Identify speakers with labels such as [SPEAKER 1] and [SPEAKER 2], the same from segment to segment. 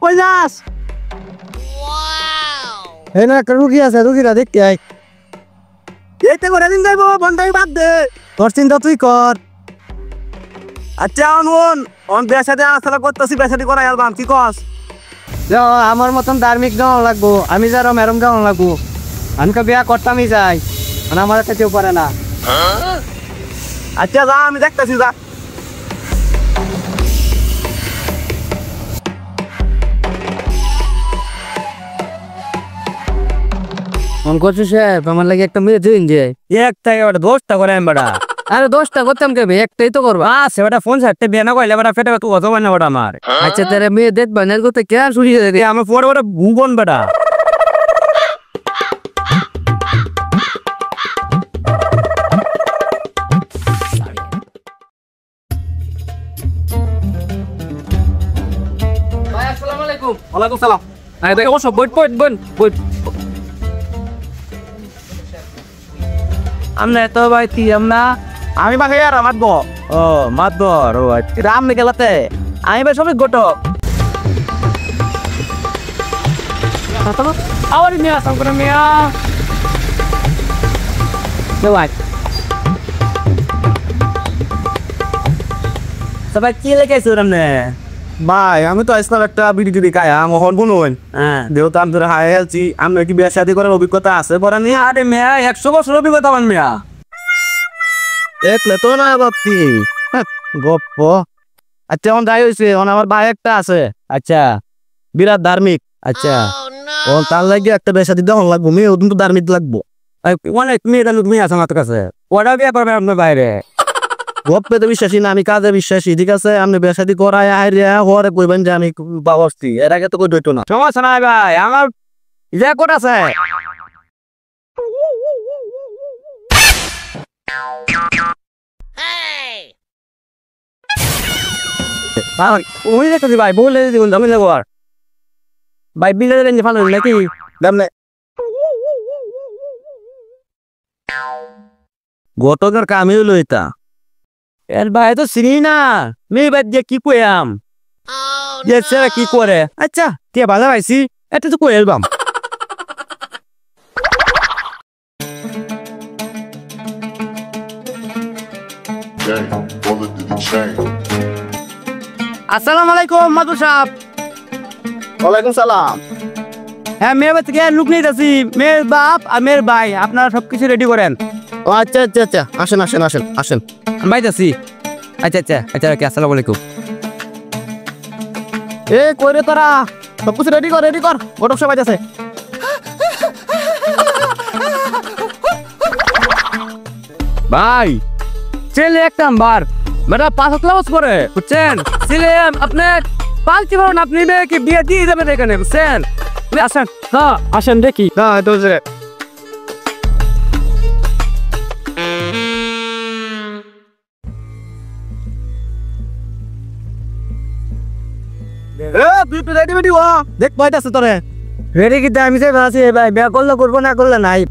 [SPEAKER 1] কই যাস? এই না একটা রুগী আছে, রুগীরা দেখতে আয়। এইতে করে দিন যাইব, বন্ধাই বাদ দে, তোর চিন্তা তুই কর। আচ্ছা অন বেসাতে আলোচনা করতেছি, বেসাটি করাই আলবাম, কি কস? আমার মতন ধার্মিক গাওয়া লাগবো, আমি যারা মেরম গাওয়া লাগবো, আমাকে বিয়া করতামই যাই, মানে আমার কাছে কেউ পারে না। আচ্ছা যা, আমি দেখতেছি, যা। ফোন করছো স্যার, আমার লাগে একটা মেয়ে দিন যে একটা এবার 10টা করে আমি বেটা। আরে 10টা করতাম কে, একটাই তো করবো। আচ্ছা বেটা ফোন ছাড়তে বিয়ে না করলে বেটা ফেটে তুই অত না বেটা আমার। আচ্ছা তারা মেয়ে দেখবা না করতে কে আর শুনি আমি পরে বেটা ভুবন বেটা। আসসালামু আলাইকুম। ওয়ালাইকুম সালাম। আরে দেখো সব বই বই বই আমরা এত বাইতি আমরা আমি বাকি আর মাতবো। ও মাতবো ও রাম গেলাতে আমি ভাই সবাই গোটক আবার মিয়া সংকর মিয়া সবাই কি লেগেছে রামনে ভাই? আমি তো আসলাম একটা বিড়ি টিড়ি খাই মহন বুনুন। হ্যাঁ যেহেতু আমি তোরা হাই আছি, আমি কি বিয়ে শাদী করার অভিজ্ঞতা আছে পরে নিয়ে? আরে মেয়া 100 বছর অভিজ্ঞতা আমার মেয়া। দেখলে তো না ভাবছি গপ্প। আচ্ছা এখন যাই হয়েছে, আমার ভাই একটা আছে, আচ্ছা বিরাট ধার্মিক। আচ্ছা ও তার লাগে একটা বিয়ে শাদী দেওয়া লাগবো, মেয়ে কিন্তু ধার্মিক লাগবো। অনেক মেয়েটা লোক মেয়ে আছে আমার কাছে, ওরা বিয়ে করবে আপনার বাইরে। গপ্পে তো বিশ্বাসী না, আমি কাজে বিশ্বাসী। ঠিক আছে আপনি বিয়ে শাদী করাই হরে কইবেন যে আমি বাবস্তি, এর আগে তো কই দইতো না। সমস্যা নাই ভাই, আমার রেকর্ড আছে। ওই দেখতেছি ভাই, বলে দিন আমি যাবো আর ভাই বিলে ভালো নাকি দাম নেই। গতকার কামে হলো এটা এর ভাই তো চিনি না, মেয়ে বাদ দিয়ে কি কইয়াম কি করে। আচ্ছা কে ভালো পাইছি এটা তো কই এলবাম। আসসালামু আলাইকুম মাদুর সাহেব। ওয়ালাইকুম সালাম। হ্যাঁ মেয়ের বাড়ি থেকে লুক নিয়ে যাচ্ছি, মেয়ের বাপ আর মেয়ের ভাই, আপনারা সবকিছু রেডি করেন। ও আচ্ছা আচ্ছা আচ্ছা, আসেন আসেন আসেন আসেন, আমি ভাই যাচ্ছি। আচ্ছা আচ্ছা আচ্ছা ওকে, আসসালামু আলাইকুম। এ করে তোরা সবকিছু রেডি কর ওটক সবাই আছে। ভাই ছেলে একটা বার বেটা 5 ক্লাস করে বুঝছেন, ছেলে আপনি পালতে পারেন, আপনি মেয়েকে বিয়ে দিয়ে যাবেন এখানে বুঝছেন। আসেন হ্যাঁ আসেন দেখি না তো যে দেখ ভাই আছে তোরে রেডি কিন্তু আমি যে আছি ভাই, বিয়ে করলে করবো না করলে নাই।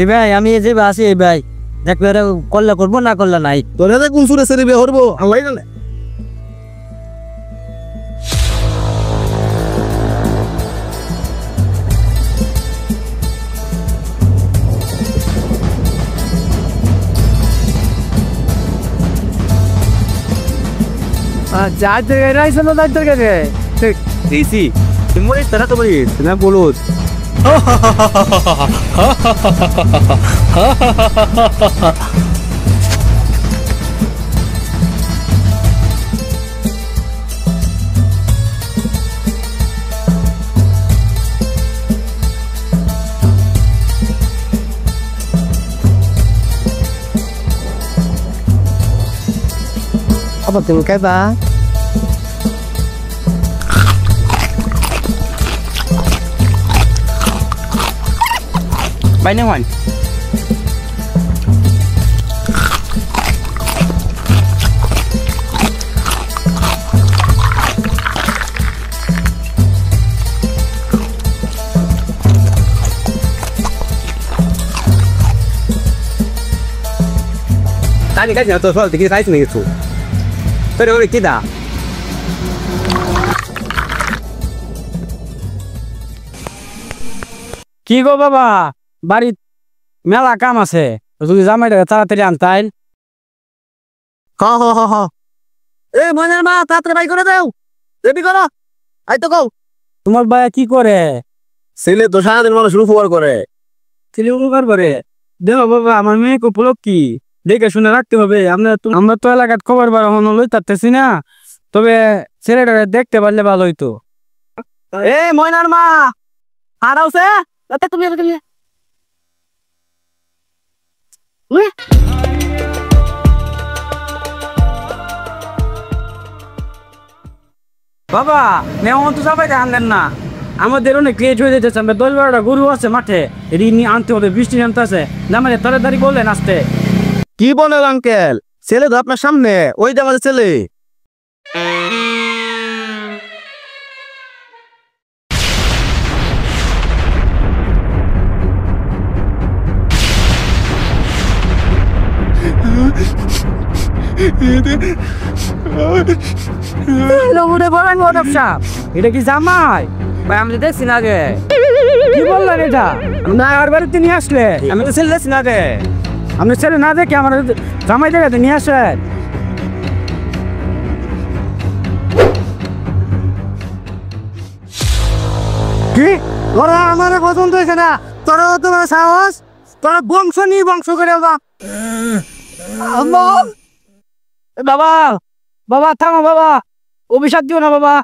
[SPEAKER 1] এই ভাই আমি যে আছি এই ভাই দেখবে করলে করবো না করলে নাই। তোরে কোন সুরে সেরে বিয়ে করবো আল্লাহ জানে। যার জায়গায় রাইছে না তার জায়গায় ঠিক দিছি তুমি তারা তো বলি না বলো। apa tuh kayak ba bay hoành tadi kan jatuh soal dikit saya sendiri tuh. Pero kita
[SPEAKER 2] কি গো বাবা, বাড়ি মেলা কাম আছে, যদি জামাইটাকে তাড়াতাড়ি আনতাইন।
[SPEAKER 1] হ হ হ হ এ ময়নার মা তাড়াতাড়ি বাই করে দাও, রেডি করো। আই তো কও
[SPEAKER 2] তোমার ভাইয়া কি করে?
[SPEAKER 1] ছেলে তো সারাদিন মানুষ উপকার করে।
[SPEAKER 2] ছেলে উপকার করে? দেখো বাবা, আমার মেয়েকে উপলক্ষী দেখে শুনে রাখতে হবে। আমরা তো এলাকার খবর বার হন লই তারতেছি না, তবে ছেলেটা দেখতে পারলে ভালো হইতো।
[SPEAKER 1] এ ময়নার মা হারাওছে তাতে তুমি তুমি
[SPEAKER 2] বাবা মেহমান তো সবাই আনলেন না, আমাদের অনেক লেট হয়ে যেতেছে। আমরা 10-12টা গরু আছে মাঠে, ঋণ আনতে হবে, বৃষ্টি নামতে আছে, নামালে তাড়াতাড়ি বললেন আসতে।
[SPEAKER 1] কি বলেন আঙ্কেল, ছেলে তো আপনার সামনে, ওই যে আমাদের ছেলে।
[SPEAKER 2] এটা কি জামাই ভাই? আমি তো দেখছি না গে। কি বললেন এটা? না আর বাড়িতে নিয়ে আসলে আমি তো ছেলে দেখছি না গে। আপনি ছেলে না দেখে আমার জামাই দেখাতে নিয়ে আসেন।
[SPEAKER 1] কি তোরা আমার পছন্দ হয়েছে না? তোরা তোমার সাহস, তোরা বংশ নিয়ে বংশ করে
[SPEAKER 2] বাবা বাবা থামো বাবা, অভিশাপ দিও না বাবা।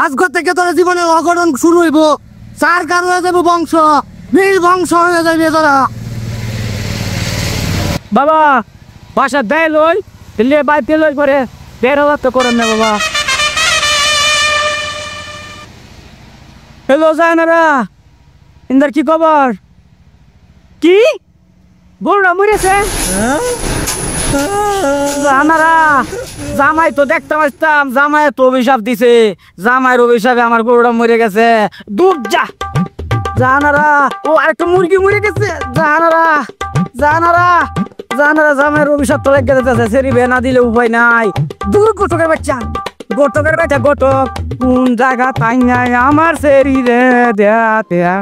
[SPEAKER 1] আজকের থেকে তোর জীবনে অঘটন শুরু হইব। চার কার হয়ে যাবে বংশ, বংশ হয়ে যাবে তোরা।
[SPEAKER 2] বাবা বাসা দেয় লই দিলে বাইতে লই করে 13,000 তো করেন না বাবা। হ্যালো জানারা, ইন্দার কি খবর? কি গরুরা মরেছে? জানারা জামাই তো দেখতে পাচ্তাম, জামাই তো অভিশাপ দিছে, জামাইয়ের অভিশাপে আমার গরুটা মরে গেছে। দূর যা জানারা, ও আরেকটা মুরগি মরে গেছে। জানারা জানারা জানারা জামাইয়ের অভিশাপ তো লেগে যেতেছে, সেরি না দিলে উপায় নাই। দূর গোটকের বাচ্চা, গোটকের বাচ্চা, গোটক কোন জায়গা তাই নাই আমার সেরি রে দেয়া দেয়া।